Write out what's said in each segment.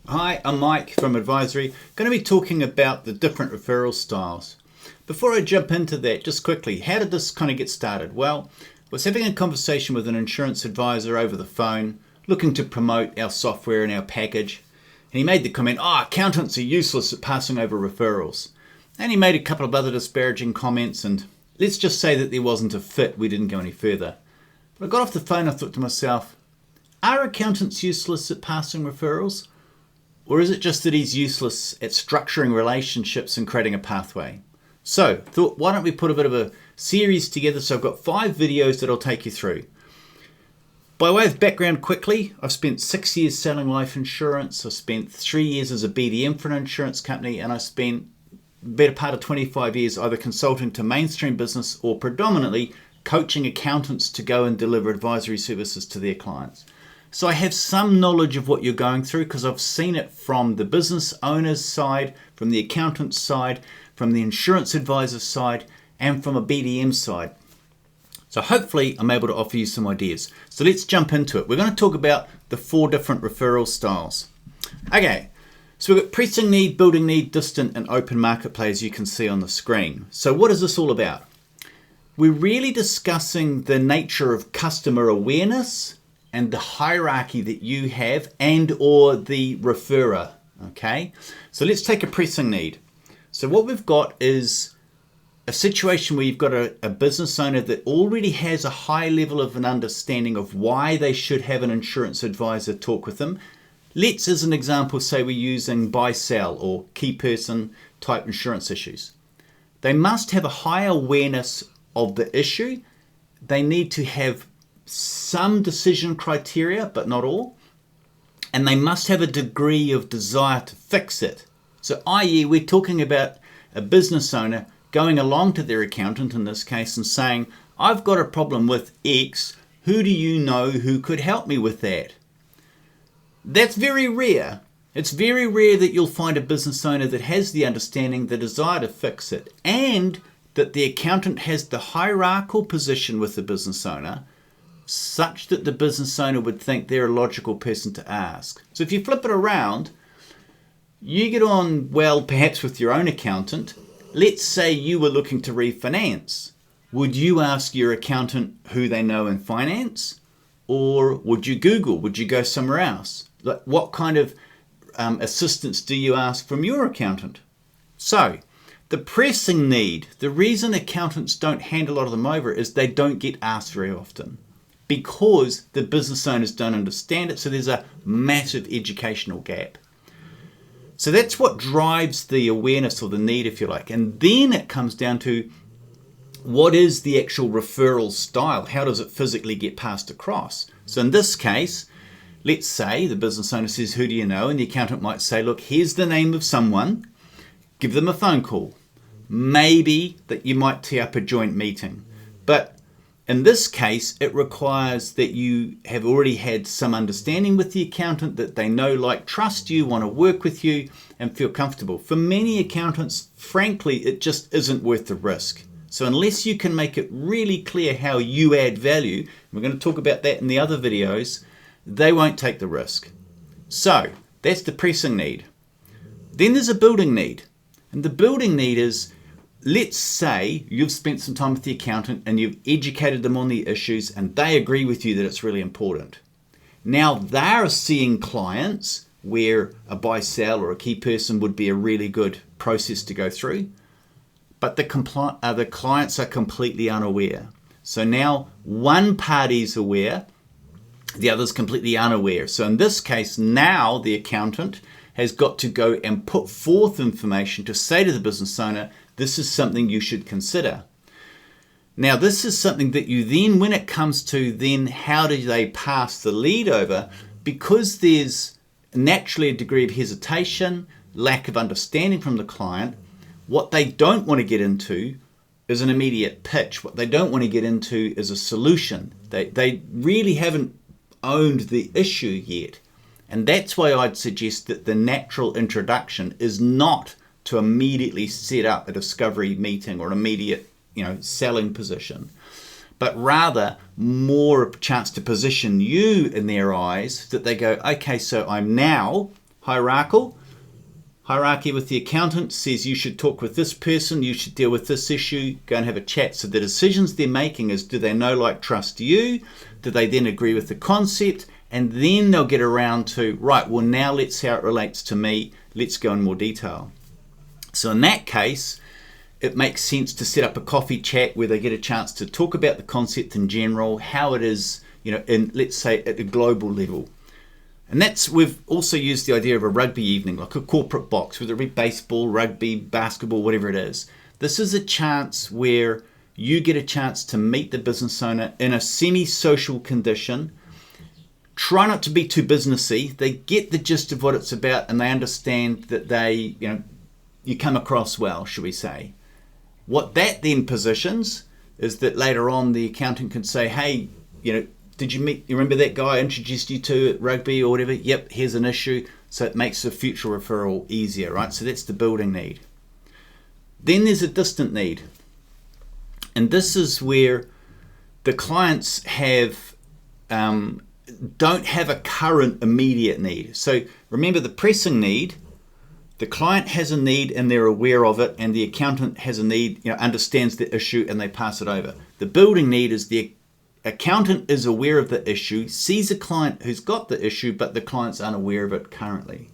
Hi, I'm Mike from Advisory. Going to be talking about the different referral styles. Before I jump into that, just quickly, how did this kind of get started? Well, I was having a conversation with an insurance advisor over the phone, looking to promote our software and our package. And he made the comment, accountants are useless at passing over referrals. And he made a couple of other disparaging comments, and let's just say that there wasn't a fit. We didn't go any further. But I got off the phone, I thought to myself, are accountants useless at passing referrals? Or is it just that he's useless at structuring relationships and creating a pathway? So, thought, why don't we put a bit of a series together? So I've got 5 videos that I'll take you through. By way of background quickly, I've spent 6 years selling life insurance. I spent 3 years as a BDM for an insurance company, and I spent the better part of 25 years either consulting to mainstream business or predominantly coaching accountants to go and deliver advisory services to their clients. So I have some knowledge of what you're going through because I've seen it from the business owner's side, from the accountant's side, from the insurance advisor's side, and from a BDM side. So hopefully I'm able to offer you some ideas. So let's jump into it. We're going to talk about the 4 different referral styles. Okay, so we've got pressing need, building need, distant, and open market play, as you can see on the screen. So what is this all about? We're really discussing the nature of customer awareness and the hierarchy that you have and or the referrer, okay? So let's take a pressing need. So what we've got is a situation where you've got a business owner that already has a high level of an understanding of why they should have an insurance advisor talk with them. Let's, as an example, say we're using buy-sell or key person type insurance issues. They must have a high awareness of the issue. They need to have some decision criteria, but not all. And they must have a degree of desire to fix it. So i.e. we're talking about a business owner going along to their accountant in this case and saying, I've got a problem with X, who do you know who could help me with that? That's very rare. It's very rare that you'll find a business owner that has the understanding, the desire to fix it, and that the accountant has the hierarchical position with the business owner such that the business owner would think they're a logical person to ask. So if you flip it around, you get on well perhaps with your own accountant. Let's say you were looking to refinance. Would you ask your accountant who they know in finance? Or would you Google? Would you go somewhere else? Like, what kind of assistance do you ask from your accountant? So the pressing need, the reason accountants don't hand a lot of them over is they don't get asked very often, because the business owners don't understand it. So there's a massive educational gap. So that's what drives the awareness or the need, if you like. And then it comes down to what is the actual referral style? How does it physically get passed across? So in this case, let's say the business owner says, who do you know? And the accountant might say, look, here's the name of someone. Give them a phone call. Maybe that you might tee up a joint meeting. But in this case, it requires that you have already had some understanding with the accountant, that they know, like, trust you, want to work with you, and feel comfortable. For many accountants, frankly, it just isn't worth the risk. So unless you can make it really clear how you add value, we're going to talk about that in the other videos, they won't take the risk. So that's the pressing need. Then there's a building need. And the building need is, let's say you've spent some time with the accountant and you've educated them on the issues and they agree with you that it's really important. Now they're seeing clients where a buy-sell or a key person would be a really good process to go through, but the clients are completely unaware. So now one party's aware, the other's completely unaware. So in this case, now the accountant has got to go and put forth information to say to the business owner, this is something you should consider. Now, this is something that you then, when it comes to then how do they pass the lead over, because there's naturally a degree of hesitation, lack of understanding from the client, what they don't want to get into is an immediate pitch. What they don't want to get into is a solution. They really haven't owned the issue yet. And that's why I'd suggest that the natural introduction is not to immediately set up a discovery meeting or an immediate, selling position, but rather more a chance to position you in their eyes that they go, okay, so I'm now hierarchical. Hierarchy with the accountant says you should talk with this person, you should deal with this issue, go and have a chat. So the decisions they're making is, do they know, like, trust you? Do they then agree with the concept? And then they'll get around to, right, well, now let's see how it relates to me. Let's go in more detail. So in that case, it makes sense to set up a coffee chat where they get a chance to talk about the concept in general, how it is, in, let's say, at a global level. And we've also used the idea of a rugby evening, like a corporate box, whether it be baseball, rugby, basketball, whatever it is. This is a chance where you get a chance to meet the business owner in a semi-social condition. Try not to be too businessy. They get the gist of what it's about and they understand that you come across well, should we say. What that then positions is that later on the accountant can say, hey, did you remember that guy I introduced you to at rugby or whatever? Yep, here's an issue. So it makes the future referral easier, right? So that's the building need. Then there's a distant need. And this is where the clients don't have a current immediate need. So remember the pressing need, the client has a need and they're aware of it, and the accountant has a need, understands the issue and they pass it over. The building need is the accountant is aware of the issue, sees a client who's got the issue, but the client's unaware of it currently.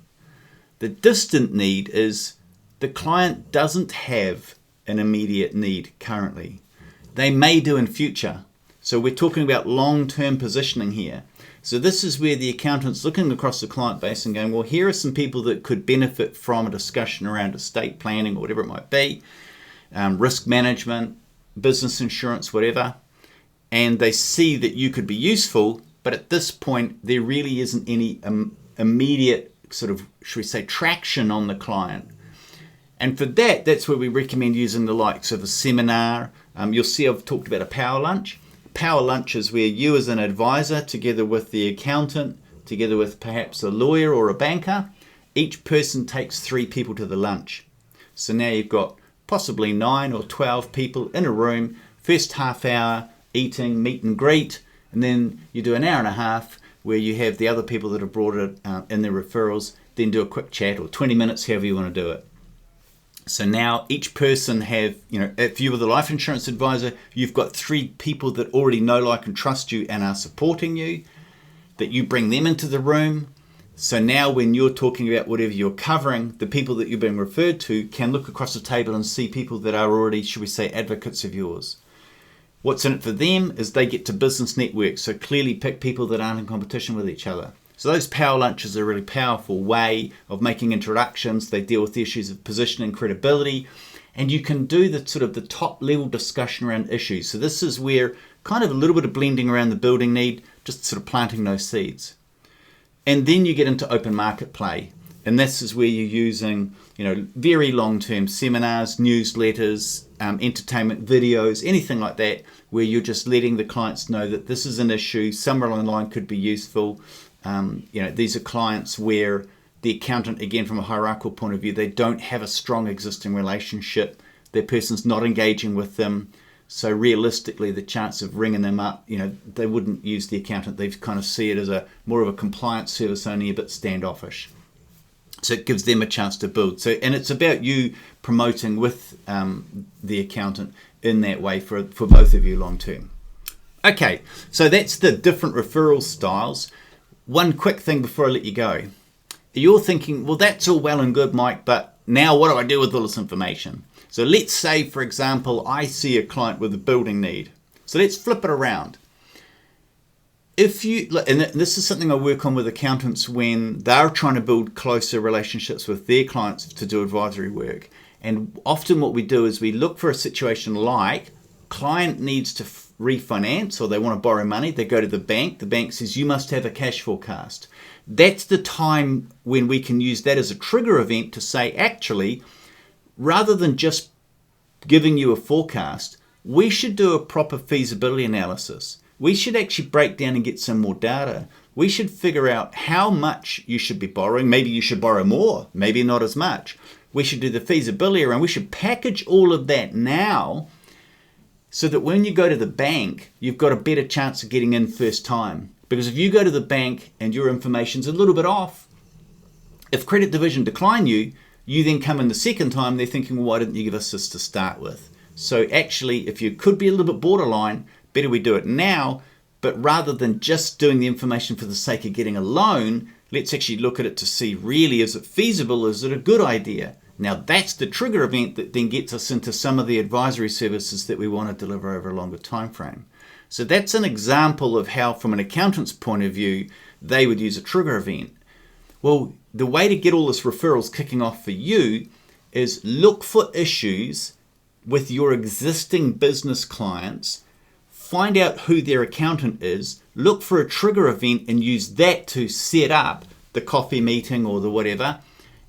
The distant need is the client doesn't have an immediate need currently. They may do in future. So we're talking about long-term positioning here. So this is where the accountant's looking across the client base and going, well, here are some people that could benefit from a discussion around estate planning or whatever it might be, risk management, business insurance, whatever. And they see that you could be useful, but at this point, there really isn't any immediate sort of, should we say, traction on the client. And for that's where we recommend using the likes of a seminar. You'll see I've talked about a power lunch. Power lunch is where you as an advisor, together with the accountant, together with perhaps a lawyer or a banker, each person takes 3 people to the lunch. So now you've got possibly 9 or 12 people in a room, first half hour, eating, meet and greet, and then you do an hour and a half where you have the other people that have brought it in their referrals, then do a quick chat or 20 minutes, however you want to do it. So now each person have, if you were the life insurance advisor, you've got 3 people that already know, like, and trust you and are supporting you, that you bring them into the room. So now when you're talking about whatever you're covering, the people that you're being referred to can look across the table and see people that are already, should we say, advocates of yours. What's in it for them is they get to business network, so clearly pick people that aren't in competition with each other. So those power lunches are a really powerful way of making introductions. They deal with the issues of positioning, credibility, and you can do the sort of the top level discussion around issues. So this is where kind of a little bit of blending around the building need, just sort of planting those seeds. And then you get into open market play. And this is where you're using, very long-term seminars, newsletters, entertainment videos, anything like that, where you're just letting the clients know that this is an issue, somewhere along the line could be useful. These are clients where the accountant, again, from a hierarchical point of view, they don't have a strong existing relationship. Their person's not engaging with them. So realistically, the chance of ringing them up, they wouldn't use the accountant. They kind of see it as more of a compliance service, only a bit standoffish. So it gives them a chance to build. And it's about you promoting with the accountant in that way for both of you long term. Okay, so that's the different referral styles. One quick thing before I let you go. You're thinking, well, that's all well and good, Mike, but now what do I do with all this information? So let's say, for example, I see a client with a building need. So let's flip it around. And this is something I work on with accountants when they're trying to build closer relationships with their clients to do advisory work. And often what we do is we look for a situation like client needs to refinance or they want to borrow money. They go to the bank. The bank says, you must have a cash forecast. That's the time when we can use that as a trigger event to say, actually, rather than just giving you a forecast, we should do a proper feasibility analysis. We should actually break down and get some more data. We should figure out how much you should be borrowing. Maybe you should borrow more, maybe not as much. We should do the feasibility around. We should package all of that now so that when you go to the bank, you've got a better chance of getting in first time. Because if you go to the bank and your information's a little bit off, If credit division decline you, you then come in the second time, they're thinking, well, why didn't you give us this to start with? So actually, if you could be a little bit borderline, better we do it now. But rather than just doing the information for the sake of getting a loan, let's actually look at it to see really, is it feasible? Is it a good idea? Now that's the trigger event that then gets us into some of the advisory services that we want to deliver over a longer time frame. So that's an example of how, from an accountant's point of view, they would use a trigger event. Well, the way to get all this referrals kicking off for you is look for issues with your existing business clients, find out who their accountant is, look for a trigger event and use that to set up the coffee meeting or the whatever,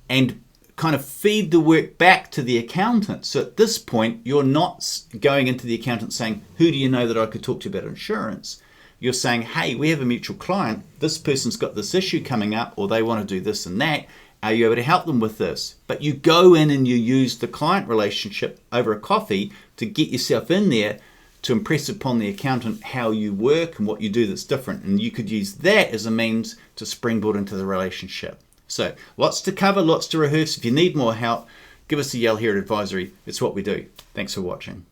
and kind of feed the work back to the accountant. So at this point, you're not going into the accountant saying, who do you know that I could talk to about insurance? You're saying, hey, we have a mutual client. This person's got this issue coming up, or they want to do this and that. Are you able to help them with this? But you go in and you use the client relationship over a coffee to get yourself in there to impress upon the accountant how you work and what you do that's different. And you could use that as a means to springboard into the relationship. So lots to cover, lots to rehearse. If you need more help, give us a yell here at Advisory. It's what we do. Thanks for watching.